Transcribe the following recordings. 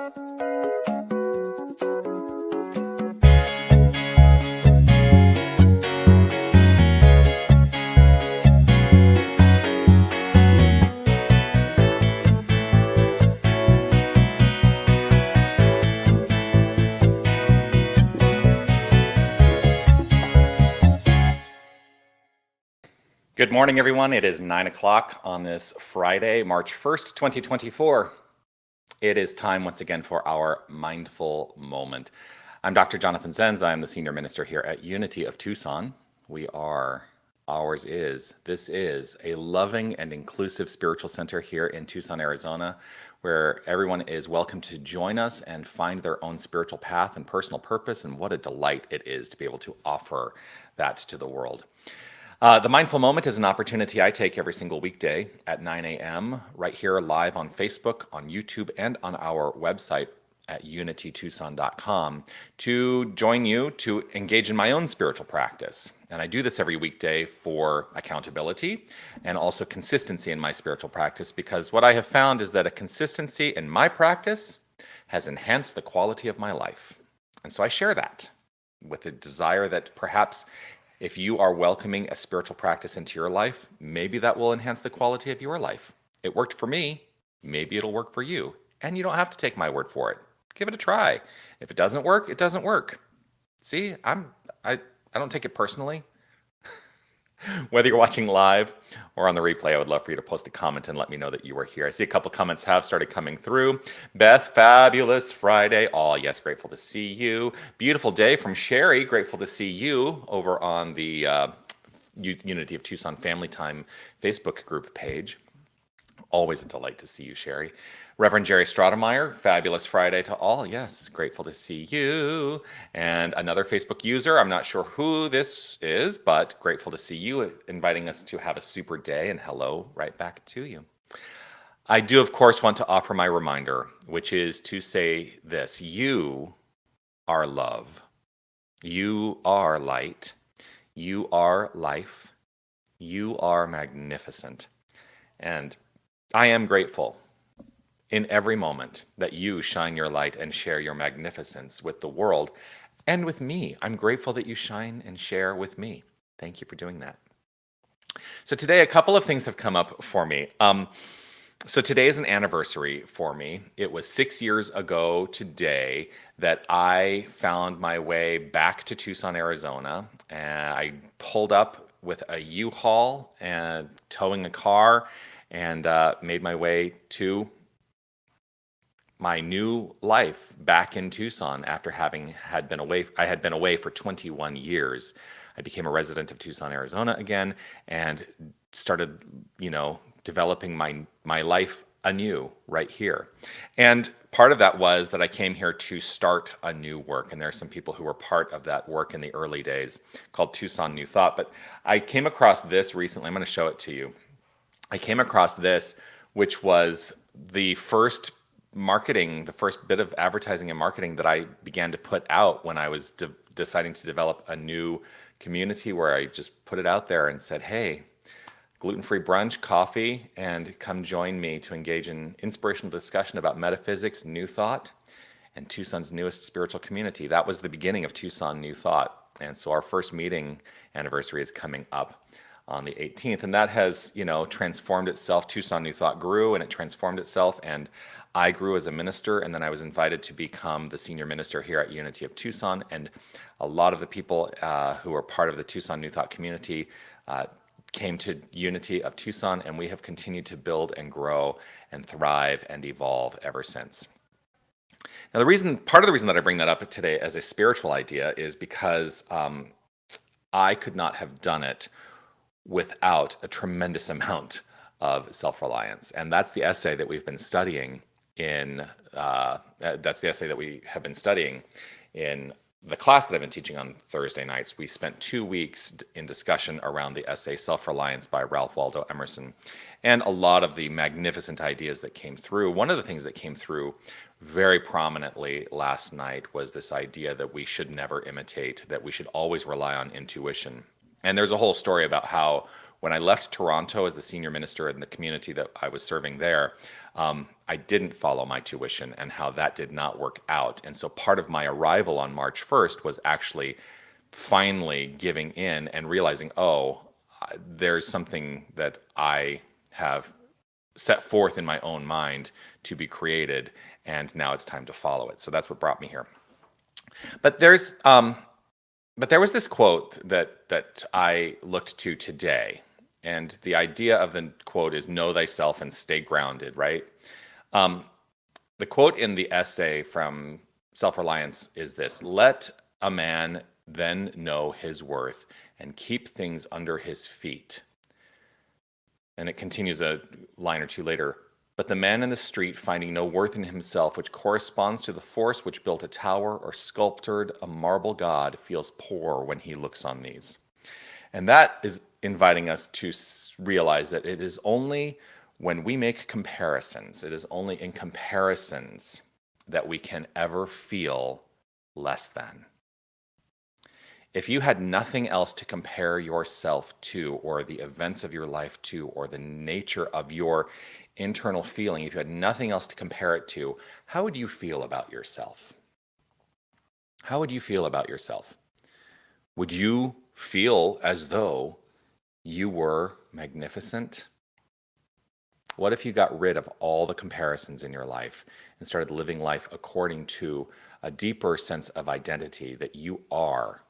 Good morning, everyone. It is 9 o'clock on this Friday, March 1st, 2024. It is time once again for our mindful moment. I'm Dr. Jonathan Zenz. I am the senior minister here at Unity of Tucson. This is a loving and inclusive spiritual center here in Tucson, Arizona, where everyone is welcome to join us and find their own spiritual path and personal purpose. And what a delight it is to be able to offer that to the world. The Mindful Moment is an opportunity I take every single weekday at 9 a.m. right here live on Facebook, on YouTube, and on our website at unitytucson.com to join you to engage in my own spiritual practice. And I do this every weekday for accountability and also consistency in my spiritual practice, because what I have found is that a consistency in my practice has enhanced the quality of my life. And so I share that with a desire that perhaps if you are welcoming a spiritual practice into your life, maybe that will enhance the quality of your life. It worked for me, maybe it'll work for you. And you don't have to take my word for it. Give it a try. If it doesn't work, it doesn't work. See, I don't take it personally. Whether you're watching live or on the replay, I would love for you to post a comment and let me know that you were here. I see a couple comments have started coming through. Beth, fabulous Friday. Oh, yes, grateful to see you. Beautiful day from Sherry. Grateful to see you over on the Unity of Tucson Family Time Facebook group page. Always a delight to see you, Sherry. Reverend Jerry Stratemeyer, fabulous Friday to all. Yes, grateful to see you. And another Facebook user, I'm not sure who this is, but grateful to see you, inviting us to have a super day, and hello right back to you. I do, of course, want to offer my reminder, which is to say this: you are love. You are light. You are life. You are magnificent. And I am grateful in every moment that you shine your light and share your magnificence with the world and with me. I'm grateful that you shine and share with me. Thank you for doing that. So today, a couple of things have come up for me. So today is an anniversary for me. It was 6 years ago today that I found my way back to Tucson, Arizona. And I pulled up with a U-Haul and towing a car and made my way to my new life back in Tucson after had been away for 21 years. I became a resident of Tucson, Arizona again, and started, developing my life anew right here. And part of that was that I came here to start a new work, and there are some people who were part of that work in the early days called Tucson New Thought. But I came across this recently. I'm going to show it to you. I came across this, which was the first bit of advertising and marketing that I began to put out when I was deciding to develop a new community, where I just put it out there and said, hey, gluten-free brunch, coffee, and come join me to engage in inspirational discussion about metaphysics, New Thought, and Tucson's newest spiritual community. That was the beginning of Tucson New Thought. And so our first meeting anniversary is coming up on the 18th, and that has, transformed itself. Tucson New Thought grew, and it transformed itself, and I grew as a minister, and then I was invited to become the senior minister here at Unity of Tucson, and a lot of the people who are part of the Tucson New Thought community came to Unity of Tucson, and we have continued to build and grow and thrive and evolve ever since. Now, part of the reason that I bring that up today as a spiritual idea is because I could not have done it without a tremendous amount of self-reliance. And that's the essay that we've been studying in the class that I've been teaching on Thursday nights. We spent 2 weeks in discussion around the essay Self-Reliance by Ralph Waldo Emerson, and a lot of the magnificent ideas that came through. One of the things that came through very prominently last night was this idea that we should never imitate, that we should always rely on intuition. And there's a whole story about how when I left Toronto as the senior minister in the community that I was serving there, I didn't follow my tuition and how that did not work out. And so part of my arrival on March 1st was actually finally giving in and realizing, oh, there's something that I have set forth in my own mind to be created, and now it's time to follow it. So that's what brought me here. But there was this quote that I looked to today, and the idea of the quote is "Know thyself and stay grounded." Right? The quote in the essay from Self-Reliance is this: "Let a man then know his worth and keep things under his feet." And it continues a line or two later. "But the man in the street, finding no worth in himself, which corresponds to the force which built a tower or sculptured a marble god, feels poor when he looks on these." And that is inviting us to realize that it is only when we make comparisons, it is only in comparisons that we can ever feel less than. If you had nothing else to compare yourself to, or the events of your life to, or the nature of your internal feeling, if you had nothing else to compare it to, how would you feel about yourself? How would you feel about yourself? Would you feel as though you were magnificent? What if you got rid of all the comparisons in your life and started living life according to a deeper sense of identity that you are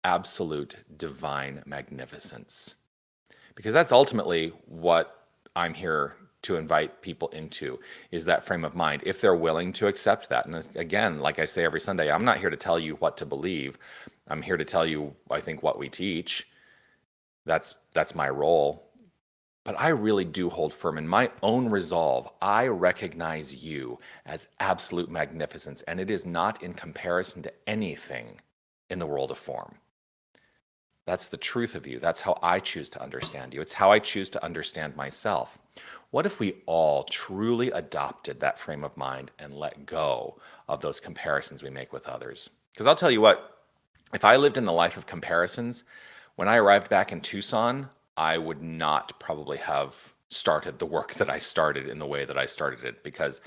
absolute divine magnificence? Because that's ultimately what I'm here to invite people into, is that frame of mind, if they're willing to accept that. And again, like I say every Sunday, I'm not here to tell you what to believe. I'm here to tell you, I think, what we teach. That's my role. But I really do hold firm in my own resolve. I recognize you as absolute magnificence, and it is not in comparison to anything in the world of form. That's the truth of you. That's how I choose to understand you. It's how I choose to understand myself. What if we all truly adopted that frame of mind and let go of those comparisons we make with others? Because I'll tell you what, if I lived in the life of comparisons, when I arrived back in Tucson, I would not probably have started the work that I started in the way that I started it, because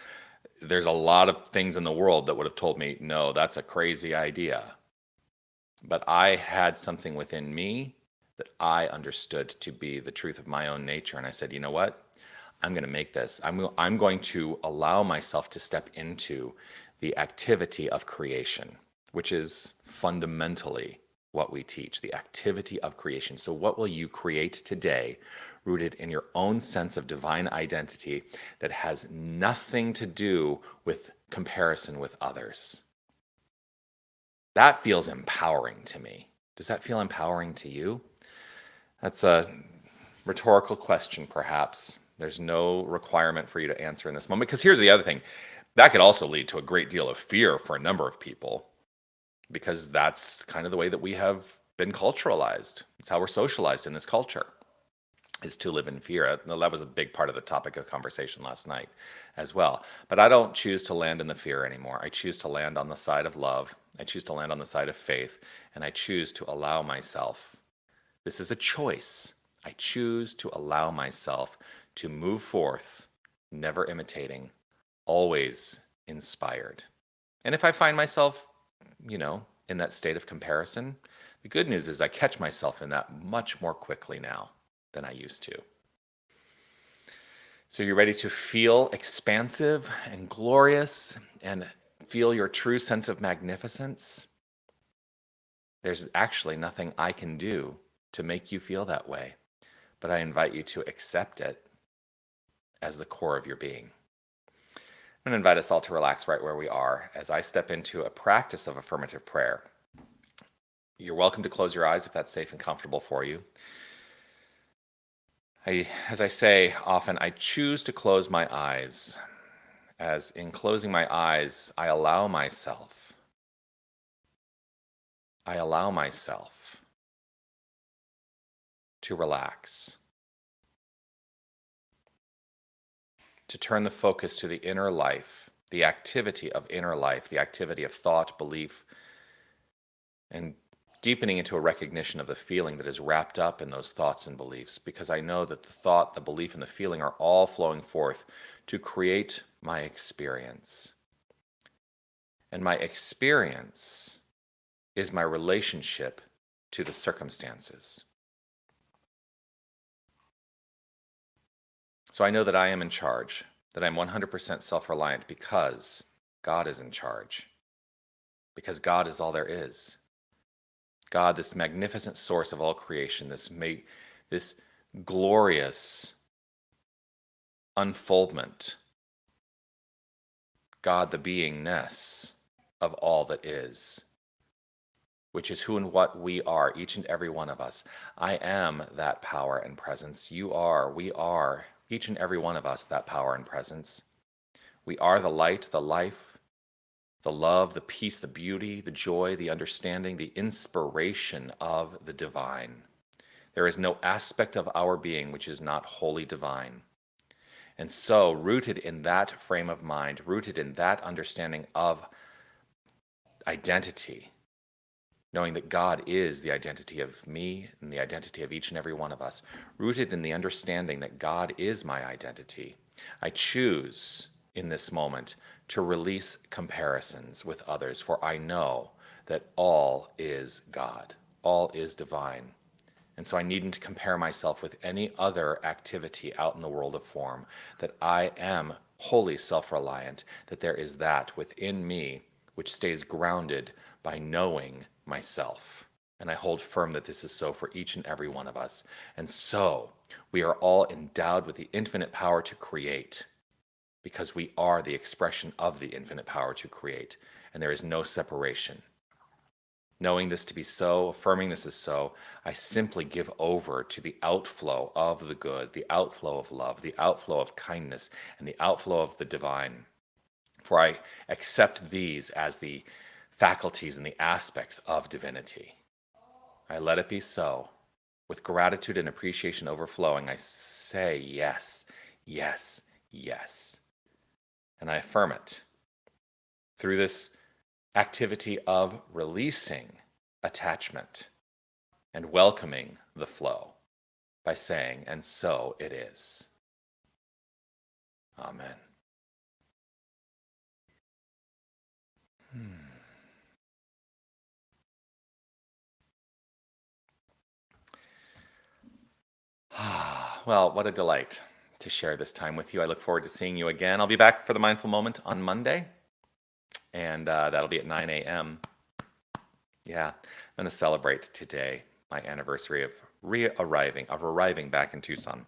there's a lot of things in the world that would have told me, no, that's a crazy idea. But I had something within me that I understood to be the truth of my own nature. And I said, you know what? I'm going to make this. I'm going to allow myself to step into the activity of creation, which is fundamentally what we teach, the activity of creation. So what will you create today, rooted in your own sense of divine identity that has nothing to do with comparison with others? That feels empowering to me. Does that feel empowering to you? That's a rhetorical question, perhaps. There's no requirement for you to answer in this moment, because here's the other thing. That could also lead to a great deal of fear for a number of people, because that's kind of the way that we have been culturalized. It's how we're socialized in this culture, is to live in fear. That was a big part of the topic of conversation last night as well. But I don't choose to land in the fear anymore. I choose to land on the side of love. I choose to land on the side of faith. And I choose to allow myself, this is a choice. I choose to allow myself to move forth, never imitating, always inspired. And if I find myself, in that state of comparison, the good news is I catch myself in that much more quickly now than I used to. So you're ready to feel expansive and glorious and feel your true sense of magnificence? There's actually nothing I can do to make you feel that way, but I invite you to accept it as the core of your being. I'm going to invite us all to relax right where we are as I step into a practice of affirmative prayer. You're welcome to close your eyes if that's safe and comfortable for you. As I say often, I choose to close my eyes, as in closing my eyes, I allow myself to relax, to turn the focus to the inner life, the activity of inner life, the activity of thought, belief, and deepening into a recognition of the feeling that is wrapped up in those thoughts and beliefs, because I know that the thought, the belief, and the feeling are all flowing forth to create my experience. And my experience is my relationship to the circumstances. So I know that I am in charge, that I'm 100% self-reliant because God is in charge, because God is all there is. God, this magnificent source of all creation, this glorious unfoldment, God, the beingness of all that is, which is who and what we are, each and every one of us. I am that power and presence. You are, we are, each and every one of us, that power and presence. We are the light, the life, the love, the peace, the beauty, the joy, the understanding, the inspiration of the divine. There is no aspect of our being which is not wholly divine. And so, rooted in that frame of mind, rooted in that understanding of identity, knowing that God is the identity of me and the identity of each and every one of us, rooted in the understanding that God is my identity, I choose in this moment to release comparisons with others, for I know that all is God, all is divine. And so I needn't compare myself with any other activity out in the world of form, that I am wholly self-reliant, that there is that within me which stays grounded by knowing myself. And I hold firm that this is so for each and every one of us. And so we are all endowed with the infinite power to create, because we are the expression of the infinite power to create, and there is no separation. Knowing this to be so, affirming this is so, I simply give over to the outflow of the good, the outflow of love, the outflow of kindness, and the outflow of the divine. For I accept these as the faculties and the aspects of divinity. I let it be so. With gratitude and appreciation overflowing, I say yes, yes, yes. And I affirm it through this activity of releasing attachment and welcoming the flow by saying, and so it is. Amen. Well, what a delight to share this time with you. I look forward to seeing you again. I'll be back for the Mindful Moment on Monday, and that'll be at 9 a.m. Yeah, I'm going to celebrate today my anniversary of arriving back in Tucson.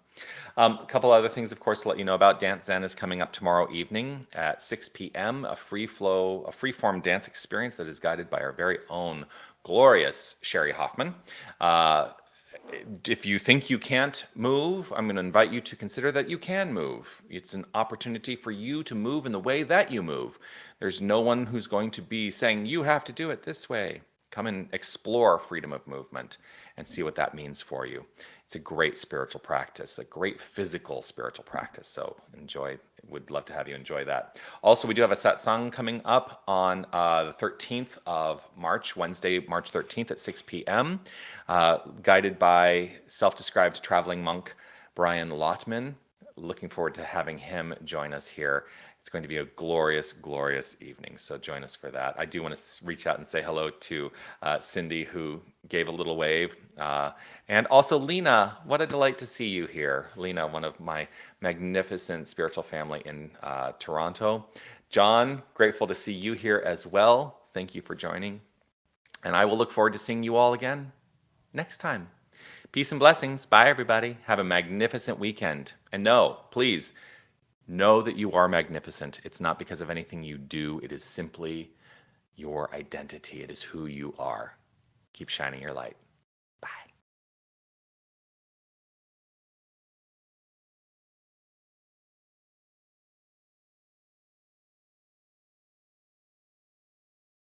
A couple other things, of course, to let you know about. Dance Zen is coming up tomorrow evening at 6 p.m. A free-form dance experience that is guided by our very own glorious Sherry Hoffman. If you think you can't move, I'm going to invite you to consider that you can move. It's an opportunity for you to move in the way that you move. There's no one who's going to be saying, you have to do it this way. Come and explore freedom of movement and see what that means for you. It's a great spiritual practice, a great physical spiritual practice. So enjoy. Would love to have you enjoy that. Also, we do have a satsang coming up on the 13th of March, Wednesday, March 13th at 6 p.m., guided by self-described traveling monk Brian Lotman. Looking forward to having him join us here. It's going to be a glorious, glorious evening, so join us for that. I do want to reach out and say hello to Cindy, who gave a little wave, and also Lena. What a delight to see you here. Lena, one of my magnificent spiritual family in Toronto. John, grateful to see you here as well. Thank you for joining, and I will look forward to seeing you all again next time. Peace and blessings. Bye, everybody. Have a magnificent weekend. And please, know that you are magnificent. It's not because of anything you do. It is simply your identity. It is who you are. Keep shining your light. Bye.